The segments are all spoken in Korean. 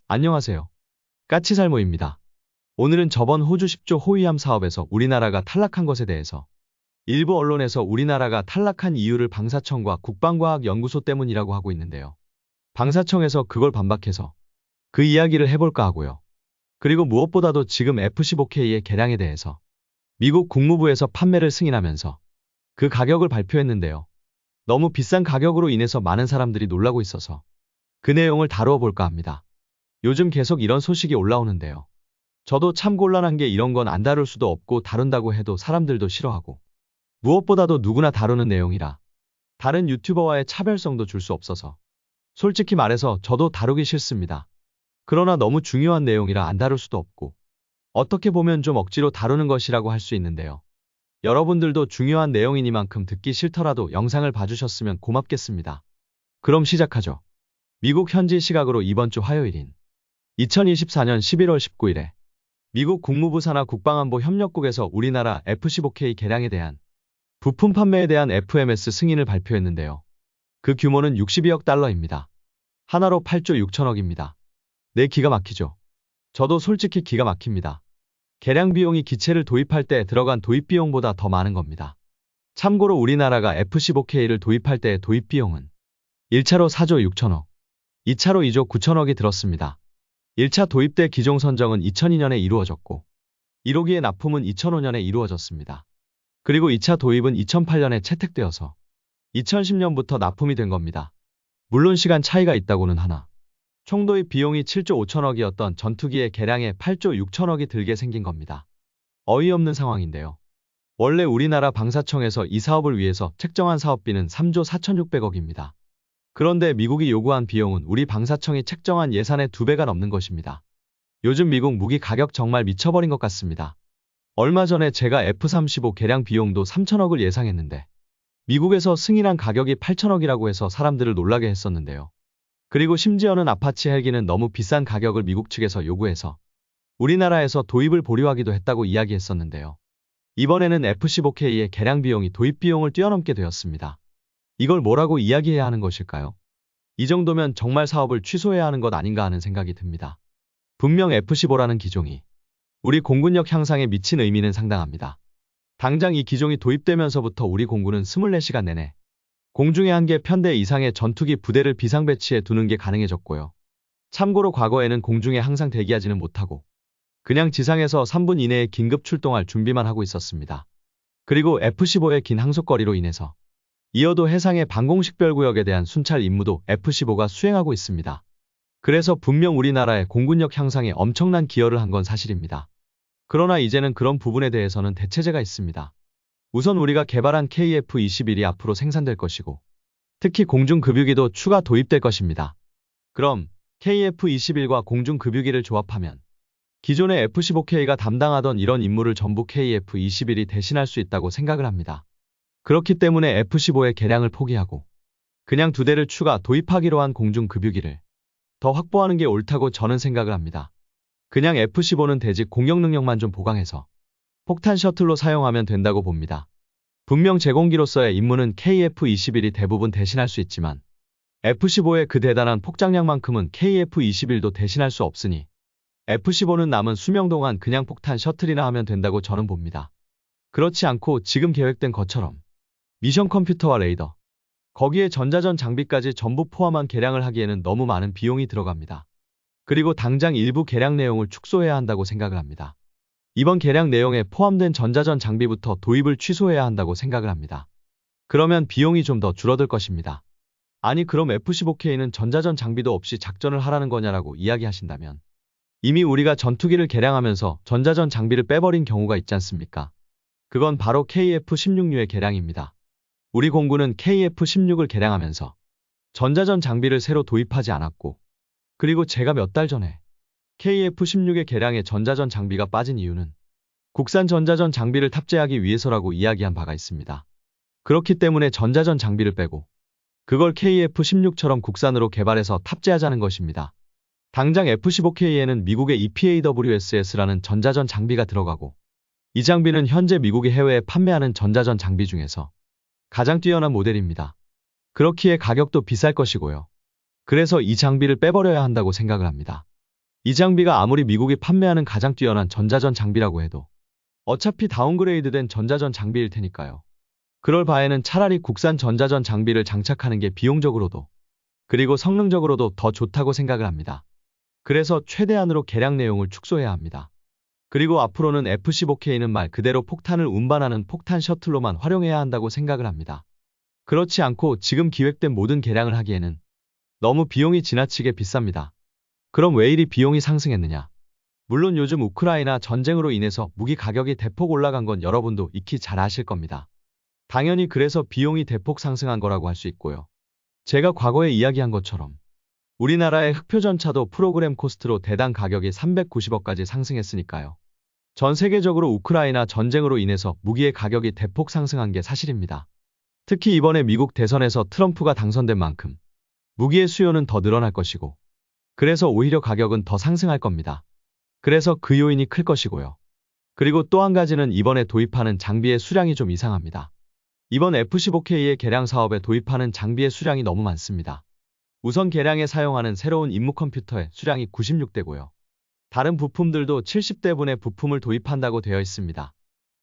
안녕하세요. 까치살모입니다. 오늘은 저번 호주 10조 호위함 사업에서 우리나라가 탈락한 것에 대해서 일부 언론에서 우리나라가 탈락한 이유를 방사청과 국방과학연구소 때문이라고 하고 있는데요. 방사청에서 그걸 반박해서 그 이야기를 해볼까 하고요. 그리고 무엇보다도 지금 F-15K의 개량에 대해서 미국 국무부에서 판매를 승인하면서 그 가격을 발표했는데요. 너무 비싼 가격으로 인해서 많은 사람들이 놀라고 있어서 그 내용을 다루어 볼까 합니다. 요즘 계속 이런 소식이 올라오는데요. 저도 참 곤란한 게 이런 건 안 다룰 수도 없고 다룬다고 해도 사람들도 싫어하고 무엇보다도 누구나 다루는 내용이라 다른 유튜버와의 차별성도 줄 수 없어서 솔직히 말해서 저도 다루기 싫습니다. 그러나 너무 중요한 내용이라 안 다룰 수도 없고 어떻게 보면 좀 억지로 다루는 것이라고 할 수 있는데요. 여러분들도 중요한 내용이니만큼 듣기 싫더라도 영상을 봐주셨으면 고맙겠습니다. 그럼 시작하죠. 미국 현지 시각으로 이번 주 화요일인 2024년 11월 19일에 미국 국무부 산하 국방안보 협력국에서 우리나라 F-15K 개량에 대한 부품 판매에 대한 FMS 승인을 발표했는데요. 그 규모는 62억 달러입니다. 하나로 8조 6천억입니다. 네, 기가 막히죠. 저도 솔직히 기가 막힙니다. 개량 비용이 기체를 도입할 때 들어간 도입 비용보다 더 많은 겁니다. 참고로 우리나라가 F-15K를 도입할 때의 도입 비용은 1차로 4조 6천억, 2차로 2조 9천억이 들었습니다. 1차 도입 때 기종 선정은 2002년에 이루어졌고 1호기의 납품은 2005년에 이루어졌습니다. 그리고 2차 도입은 2008년에 채택되어서 2010년부터 납품이 된 겁니다. 물론 시간 차이가 있다고는 하나 총 도입 비용이 7조 5천억이었던 전투기의 개량에 8조 6천억이 들게 생긴 겁니다. 어이없는 상황인데요. 원래 우리나라 방사청에서 이 사업을 위해서 책정한 사업비는 3조 4,600억입니다. 그런데 미국이 요구한 비용은 우리 방사청이 책정한 예산의 2배가 넘는 것입니다. 요즘 미국 무기 가격 정말 미쳐버린 것 같습니다. 얼마 전에 제가 F-35 개량 비용도 3천억을 예상했는데 미국에서 승인한 가격이 8천억이라고 해서 사람들을 놀라게 했었는데요. 그리고 심지어는 아파치 헬기는 너무 비싼 가격을 미국 측에서 요구해서 우리나라에서 도입을 보류하기도 했다고 이야기했었는데요. 이번에는 F-15K의 개량 비용이 도입 비용을 뛰어넘게 되었습니다. 이걸 뭐라고 이야기해야 하는 것일까요? 이 정도면 정말 사업을 취소해야 하는 것 아닌가 하는 생각이 듭니다. 분명 F-15라는 기종이 우리 공군력 향상에 미친 의미는 상당합니다. 당장 이 기종이 도입되면서부터 우리 공군은 24시간 내내 공중에 한 개 편대 이상의 전투기 부대를 비상배치해 두는 게 가능해졌고요. 참고로 과거에는 공중에 항상 대기하지는 못하고 그냥 지상에서 3분 이내에 긴급 출동할 준비만 하고 있었습니다. 그리고 F-15의 긴 항속거리로 인해서 이어도 해상의 방공식별구역에 대한 순찰 임무도 F-15가 수행하고 있습니다. 그래서 분명 우리나라의 공군력 향상에 엄청난 기여를 한 건 사실입니다. 그러나 이제는 그런 부분에 대해서는 대체제가 있습니다. 우선 우리가 개발한 KF-21이 앞으로 생산될 것이고 특히 공중급유기도 추가 도입될 것입니다. 그럼 KF-21과 공중급유기를 조합하면 기존의 F-15K가 담당하던 이런 임무를 전부 KF-21이 대신할 수 있다고 생각을 합니다. 그렇기 때문에 F-15의 개량을 포기하고 그냥 2대를 추가 도입하기로 한 공중급유기를 더 확보하는 게 옳다고 저는 생각을 합니다. 그냥 F-15는 대직 공격 능력만 좀 보강해서 폭탄 셔틀로 사용하면 된다고 봅니다. 분명 제공기로서의 임무는 KF-21이 대부분 대신할 수 있지만 F-15의 그 대단한 폭장량만큼은 KF-21도 대신할 수 없으니 F-15는 남은 수명 동안 그냥 폭탄 셔틀이나 하면 된다고 저는 봅니다. 그렇지 않고 지금 계획된 것처럼 미션 컴퓨터와 레이더, 거기에 전자전 장비까지 전부 포함한 개량을 하기에는 너무 많은 비용이 들어갑니다. 그리고 당장 일부 개량 내용을 축소해야 한다고 생각을 합니다. 이번 개량 내용에 포함된 전자전 장비부터 도입을 취소해야 한다고 생각을 합니다. 그러면 비용이 좀 더 줄어들 것입니다. 아니 그럼 F-15K는 전자전 장비도 없이 작전을 하라는 거냐라고 이야기하신다면 이미 우리가 전투기를 개량하면서 전자전 장비를 빼버린 경우가 있지 않습니까? 그건 바로 KF-16류의 개량입니다. 우리 공군은 KF-16을 개량하면서 전자전 장비를 새로 도입하지 않았고 그리고 제가 몇 달 전에 KF-16의 개량에 전자전 장비가 빠진 이유는 국산 전자전 장비를 탑재하기 위해서라고 이야기한 바가 있습니다. 그렇기 때문에 전자전 장비를 빼고 그걸 KF-16처럼 국산으로 개발해서 탑재하자는 것입니다. 당장 F-15K에는 미국의 EPAWSS라는 전자전 장비가 들어가고 이 장비는 현재 미국이 해외에 판매하는 전자전 장비 중에서 가장 뛰어난 모델입니다. 그렇기에 가격도 비쌀 것이고요. 그래서 이 장비를 빼버려야 한다고 생각을 합니다. 이 장비가 아무리 미국이 판매하는 가장 뛰어난 전자전 장비라고 해도 어차피 다운그레이드된 전자전 장비일 테니까요. 그럴 바에는 차라리 국산 전자전 장비를 장착하는 게 비용적으로도 그리고 성능적으로도 더 좋다고 생각을 합니다. 그래서 최대한으로 개량 내용을 축소해야 합니다. 그리고 앞으로는 F-15K는 말 그대로 폭탄을 운반하는 폭탄 셔틀로만 활용해야 한다고 생각을 합니다. 그렇지 않고 지금 기획된 모든 개량을 하기에는 너무 비용이 지나치게 비쌉니다. 그럼 왜 이리 비용이 상승했느냐? 물론 요즘 우크라이나 전쟁으로 인해서 무기 가격이 대폭 올라간 건 여러분도 익히 잘 아실 겁니다. 당연히 그래서 비용이 대폭 상승한 거라고 할 수 있고요. 제가 과거에 이야기한 것처럼 우리나라의 흑표전차도 프로그램 코스트로 대당 가격이 390억까지 상승했으니까요. 전 세계적으로 우크라이나 전쟁으로 인해서 무기의 가격이 대폭 상승한 게 사실입니다. 특히 이번에 미국 대선에서 트럼프가 당선된 만큼 무기의 수요는 더 늘어날 것이고 그래서 오히려 가격은 더 상승할 겁니다. 그래서 그 요인이 클 것이고요. 그리고 또 한 가지는 이번에 도입하는 장비의 수량이 좀 이상합니다. 이번 F-15K의 개량 사업에 도입하는 장비의 수량이 너무 많습니다. 우선 개량에 사용하는 새로운 임무 컴퓨터의 수량이 96대고요. 다른 부품들도 70대분의 부품을 도입한다고 되어 있습니다.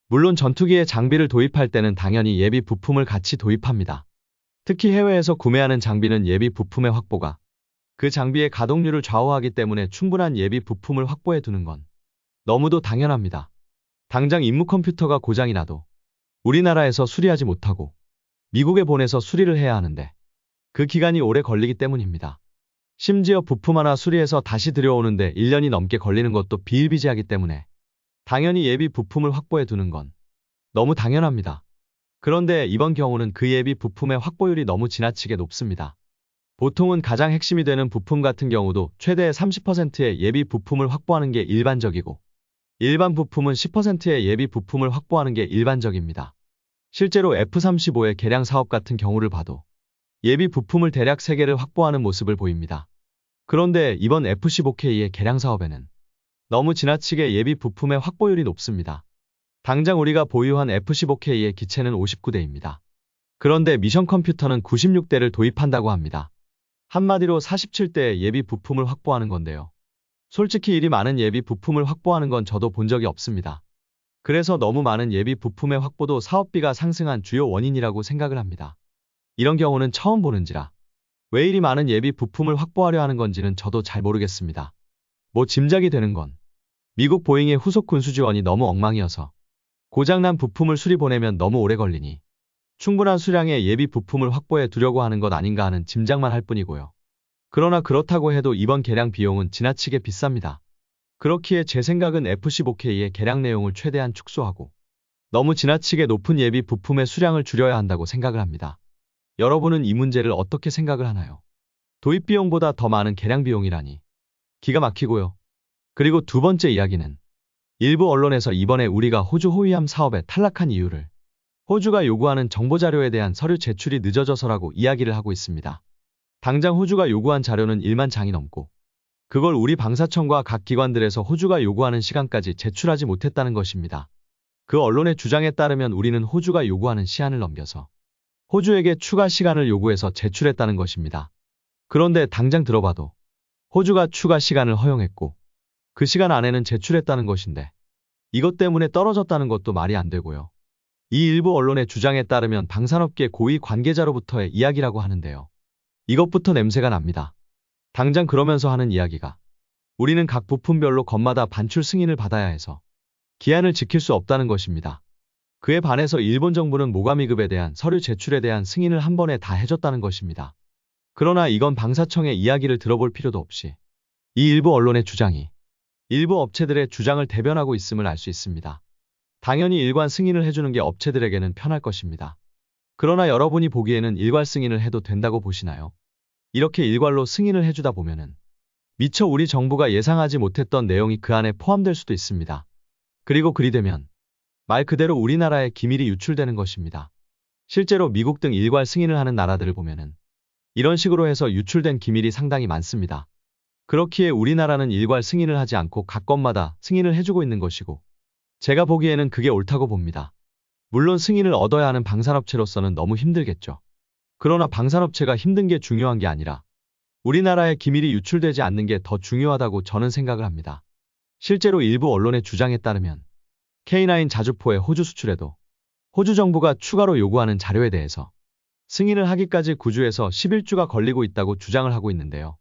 물론 전투기에 장비를 도입할 때는 당연히 예비 부품을 같이 도입합니다. 특히 해외에서 구매하는 장비는 예비 부품의 확보가 그 장비의 가동률을 좌우하기 때문에 충분한 예비 부품을 확보해 두는 건 너무도 당연합니다. 당장 임무 컴퓨터가 고장이 나도 우리나라에서 수리하지 못하고 미국에 보내서 수리를 해야 하는데 그 기간이 오래 걸리기 때문입니다. 심지어 부품 하나 수리해서 다시 들여오는데 1년이 넘게 걸리는 것도 비일비재하기 때문에 당연히 예비 부품을 확보해 두는 건 너무 당연합니다. 그런데 이번 경우는 그 예비 부품의 확보율이 너무 지나치게 높습니다. 보통은 가장 핵심이 되는 부품 같은 경우도 최대 30%의 예비 부품을 확보하는 게 일반적이고 일반 부품은 10%의 예비 부품을 확보하는 게 일반적입니다. 실제로 F-35의 개량 사업 같은 경우를 봐도 예비 부품을 대략 3개를 확보하는 모습을 보입니다. 그런데 이번 F-15K의 개량 사업에는 너무 지나치게 예비 부품의 확보율이 높습니다. 당장 우리가 보유한 F-15K의 기체는 59대입니다. 그런데 미션 컴퓨터는 96대를 도입한다고 합니다. 한마디로 47대의 예비 부품을 확보하는 건데요. 솔직히 이리 많은 예비 부품을 확보하는 건 저도 본 적이 없습니다. 그래서 너무 많은 예비 부품의 확보도 사업비가 상승한 주요 원인이라고 생각을 합니다. 이런 경우는 처음 보는지라 왜 이리 많은 예비 부품을 확보하려 하는 건지는 저도 잘 모르겠습니다. 뭐 짐작이 되는 건 미국 보잉의 후속 군수 지원이 너무 엉망이어서 고장난 부품을 수리 보내면 너무 오래 걸리니 충분한 수량의 예비 부품을 확보해 두려고 하는 것 아닌가 하는 짐작만 할 뿐이고요. 그러나 그렇다고 해도 이번 개량 비용은 지나치게 비쌉니다. 그렇기에 제 생각은 F-15K의 개량 내용을 최대한 축소하고 너무 지나치게 높은 예비 부품의 수량을 줄여야 한다고 생각을 합니다. 여러분은 이 문제를 어떻게 생각을 하나요? 도입 비용보다 더 많은 개량 비용이라니 기가 막히고요. 그리고 두 번째 이야기는 일부 언론에서 이번에 우리가 호주 호위함 사업에 탈락한 이유를 호주가 요구하는 정보자료에 대한 서류 제출이 늦어져서라고 이야기를 하고 있습니다. 당장 호주가 요구한 자료는 1만 장이 넘고 그걸 우리 방사청과 각 기관들에서 호주가 요구하는 시간까지 제출하지 못했다는 것입니다. 그 언론의 주장에 따르면 우리는 호주가 요구하는 시한을 넘겨서 호주에게 추가 시간을 요구해서 제출했다는 것입니다. 그런데 당장 들어봐도 호주가 추가 시간을 허용했고 그 시간 안에는 제출했다는 것인데 이것 때문에 떨어졌다는 것도 말이 안 되고요. 이 일부 언론의 주장에 따르면 방산업계 고위 관계자로부터의 이야기라고 하는데요. 이것부터 냄새가 납니다. 당장 그러면서 하는 이야기가 우리는 각 부품별로 건마다 반출 승인을 받아야 해서 기한을 지킬 수 없다는 것입니다. 그에 반해서 일본 정부는 모가미급에 대한 서류 제출에 대한 승인을 한 번에 다 해줬다는 것입니다. 그러나 이건 방사청의 이야기를 들어볼 필요도 없이 이 일부 언론의 주장이 일부 업체들의 주장을 대변하고 있음을 알 수 있습니다. 당연히 일괄 승인을 해주는 게 업체들에게는 편할 것입니다. 그러나 여러분이 보기에는 일괄 승인을 해도 된다고 보시나요? 이렇게 일괄로 승인을 해주다 보면은 미처 우리 정부가 예상하지 못했던 내용이 그 안에 포함될 수도 있습니다. 그리고 그리 되면 말 그대로 우리나라의 기밀이 유출되는 것입니다. 실제로 미국 등 일괄 승인을 하는 나라들을 보면은 이런 식으로 해서 유출된 기밀이 상당히 많습니다. 그렇기에 우리나라는 일괄 승인을 하지 않고 각 건마다 승인을 해주고 있는 것이고 제가 보기에는 그게 옳다고 봅니다. 물론 승인을 얻어야 하는 방산업체로서는 너무 힘들겠죠. 그러나 방산업체가 힘든 게 중요한 게 아니라 우리나라의 기밀이 유출되지 않는 게 더 중요하다고 저는 생각을 합니다. 실제로 일부 언론의 주장에 따르면 K9 자주포의 호주 수출에도 호주 정부가 추가로 요구하는 자료에 대해서 승인을 하기까지 9주에서 11주가 걸리고 있다고 주장을 하고 있는데요.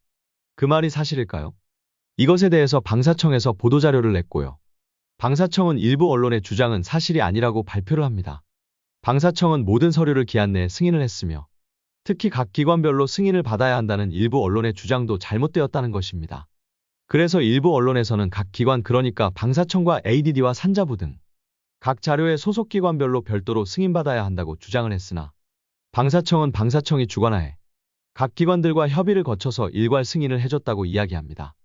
그 말이 사실일까요? 이것에 대해서 방사청에서 보도자료를 냈고요. 방사청은 일부 언론의 주장은 사실이 아니라고 발표를 합니다. 방사청은 모든 서류를 기한 내에 승인을 했으며 특히 각 기관별로 승인을 받아야 한다는 일부 언론의 주장도 잘못되었다는 것입니다. 그래서 일부 언론에서는 각 기관 그러니까 방사청과 ADD와 산자부 등 각 자료의 소속 기관별로 별도로 승인받아야 한다고 주장을 했으나 방사청은 방사청이 주관하에 각 기관들과 협의를 거쳐서 일괄 승인을 해줬다고 이야기합니다.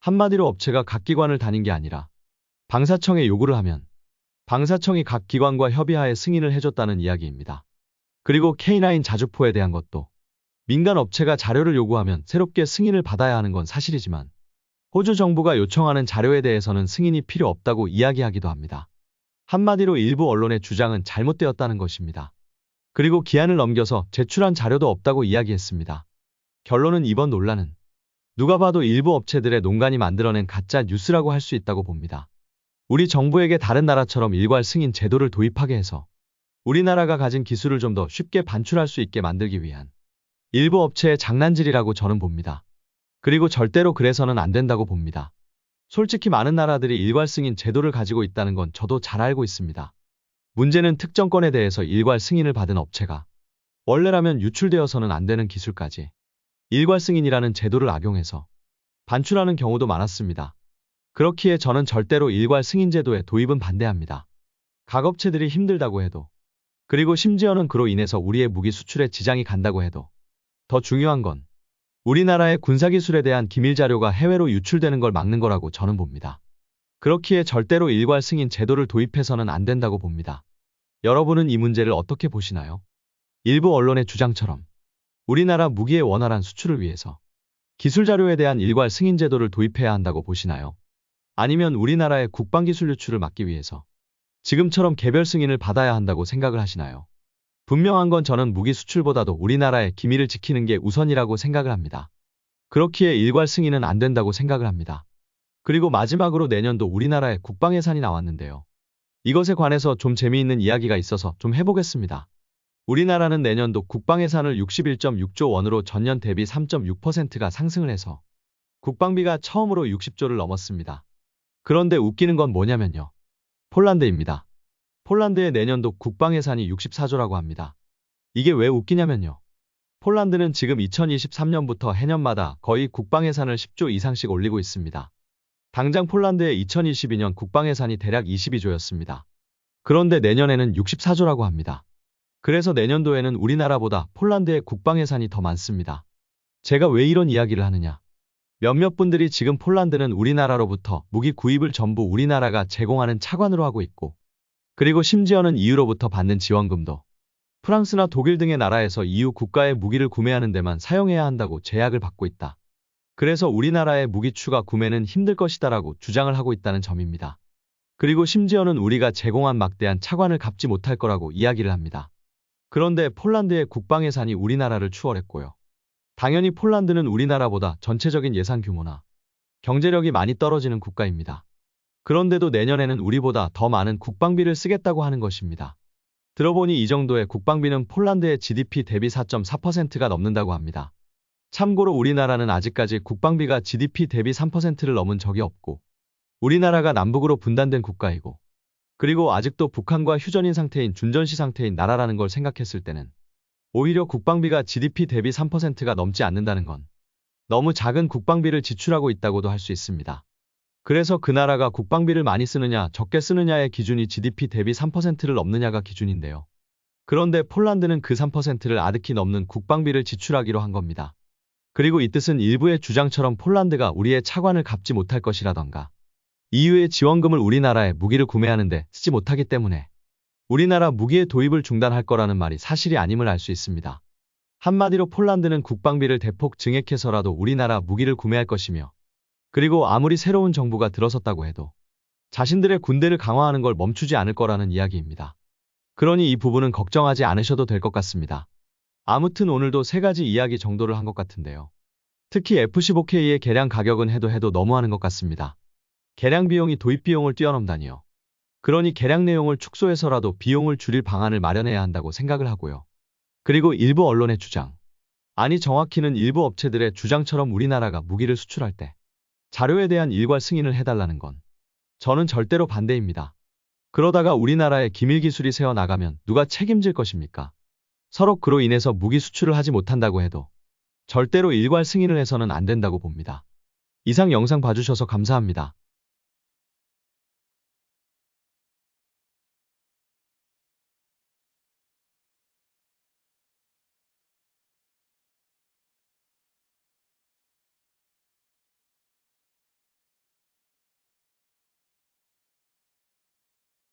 한마디로 업체가 각 기관을 다닌 게 아니라 방사청에 요구를 하면 방사청이 각 기관과 협의하에 승인을 해줬다는 이야기입니다. 그리고 K9 자주포에 대한 것도 민간 업체가 자료를 요구하면 새롭게 승인을 받아야 하는 건 사실이지만 호주 정부가 요청하는 자료에 대해서는 승인이 필요 없다고 이야기하기도 합니다. 한마디로 일부 언론의 주장은 잘못되었다는 것입니다. 그리고 기한을 넘겨서 제출한 자료도 없다고 이야기했습니다. 결론은 이번 논란은 누가 봐도 일부 업체들의 농간이 만들어낸 가짜 뉴스라고 할 수 있다고 봅니다. 우리 정부에게 다른 나라처럼 일괄 승인 제도를 도입하게 해서 우리나라가 가진 기술을 좀 더 쉽게 반출할 수 있게 만들기 위한 일부 업체의 장난질이라고 저는 봅니다. 그리고 절대로 그래서는 안 된다고 봅니다. 솔직히 많은 나라들이 일괄 승인 제도를 가지고 있다는 건 저도 잘 알고 있습니다. 문제는 특정권에 대해서 일괄 승인을 받은 업체가 원래라면 유출되어서는 안 되는 기술까지 일괄 승인이라는 제도를 악용해서 반출하는 경우도 많았습니다. 그렇기에 저는 절대로 일괄 승인 제도의 도입은 반대합니다. 각 업체들이 힘들다고 해도 그리고 심지어는 그로 인해서 우리의 무기 수출에 지장이 간다고 해도 더 중요한 건 우리나라의 군사기술에 대한 기밀 자료가 해외로 유출되는 걸 막는 거라고 저는 봅니다. 그렇기에 절대로 일괄 승인 제도를 도입해서는 안 된다고 봅니다. 여러분은 이 문제를 어떻게 보시나요? 일부 언론의 주장처럼 우리나라 무기의 원활한 수출을 위해서 기술 자료에 대한 일괄 승인 제도를 도입해야 한다고 보시나요? 아니면 우리나라의 국방기술 유출을 막기 위해서 지금처럼 개별 승인을 받아야 한다고 생각을 하시나요? 분명한 건 저는 무기 수출보다도 우리나라의 기밀을 지키는 게 우선이라고 생각을 합니다. 그렇기에 일괄 승인은 안 된다고 생각을 합니다. 그리고 마지막으로 내년도 우리나라의 국방 예산이 나왔는데요. 이것에 관해서 좀 재미있는 이야기가 있어서 좀 해보겠습니다. 우리나라는 내년도 국방 예산을 61.6조 원으로 전년 대비 3.6%가 상승을 해서 국방비가 처음으로 60조를 넘었습니다. 그런데 웃기는 건 뭐냐면요. 폴란드입니다. 폴란드의 내년도 국방 예산이 64조라고 합니다. 이게 왜 웃기냐면요. 폴란드는 지금 2023년부터 해년마다 거의 국방 예산을 10조 이상씩 올리고 있습니다. 당장 폴란드의 2022년 국방 예산이 대략 22조였습니다. 그런데 내년에는 64조라고 합니다. 그래서 내년도에는 우리나라보다 폴란드의 국방 예산이 더 많습니다. 제가 왜 이런 이야기를 하느냐. 몇몇 분들이 지금 폴란드는 우리나라로부터 무기 구입을 전부 우리나라가 제공하는 차관으로 하고 있고 그리고 심지어는 EU로부터 받는 지원금도 프랑스나 독일 등의 나라에서 EU 국가의 무기를 구매하는 데만 사용해야 한다고 제약을 받고 있다. 그래서 우리나라의 무기 추가 구매는 힘들 것이다라고 주장을 하고 있다는 점입니다. 그리고 심지어는 우리가 제공한 막대한 차관을 갚지 못할 거라고 이야기를 합니다. 그런데 폴란드의 국방 예산이 우리나라를 추월했고요. 당연히 폴란드는 우리나라보다 전체적인 예산 규모나 경제력이 많이 떨어지는 국가입니다. 그런데도 내년에는 우리보다 더 많은 국방비를 쓰겠다고 하는 것입니다. 들어보니 이 정도의 국방비는 폴란드의 GDP 대비 4.4%가 넘는다고 합니다. 참고로 우리나라는 아직까지 국방비가 GDP 대비 3%를 넘은 적이 없고 우리나라가 남북으로 분단된 국가이고 그리고 아직도 북한과 휴전인 상태인 준전시 상태인 나라라는 걸 생각했을 때는 오히려 국방비가 GDP 대비 3%가 넘지 않는다는 건 너무 작은 국방비를 지출하고 있다고도 할 수 있습니다. 그래서 그 나라가 국방비를 많이 쓰느냐 적게 쓰느냐의 기준이 GDP 대비 3%를 넘느냐가 기준인데요. 그런데 폴란드는 그 3%를 아득히 넘는 국방비를 지출하기로 한 겁니다. 그리고 이 뜻은 일부의 주장처럼 폴란드가 우리의 차관을 갚지 못할 것이라던가 EU의 지원금을 우리나라의 무기를 구매하는데 쓰지 못하기 때문에 우리나라 무기의 도입을 중단할 거라는 말이 사실이 아님을 알 수 있습니다. 한마디로 폴란드는 국방비를 대폭 증액해서라도 우리나라 무기를 구매할 것이며 그리고 아무리 새로운 정부가 들어섰다고 해도 자신들의 군대를 강화하는 걸 멈추지 않을 거라는 이야기입니다. 그러니 이 부분은 걱정하지 않으셔도 될 것 같습니다. 아무튼 오늘도 3가지 이야기 정도를 한 것 같은데요. 특히 F-15K의 개량 가격은 해도 너무하는 것 같습니다. 개량 비용이 도입 비용을 뛰어넘다니요. 그러니 개량 내용을 축소해서라도 비용을 줄일 방안을 마련해야 한다고 생각을 하고요. 그리고 일부 언론의 주장. 아니 정확히는 일부 업체들의 주장처럼 우리나라가 무기를 수출할 때 자료에 대한 일괄 승인을 해달라는 건 저는 절대로 반대입니다. 그러다가 우리나라의 기밀 기술이 새어나가면 누가 책임질 것입니까? 서로 그로 인해서 무기 수출을 하지 못한다고 해도 절대로 일괄 승인을 해서는 안 된다고 봅니다. 이상 영상 봐주셔서 감사합니다.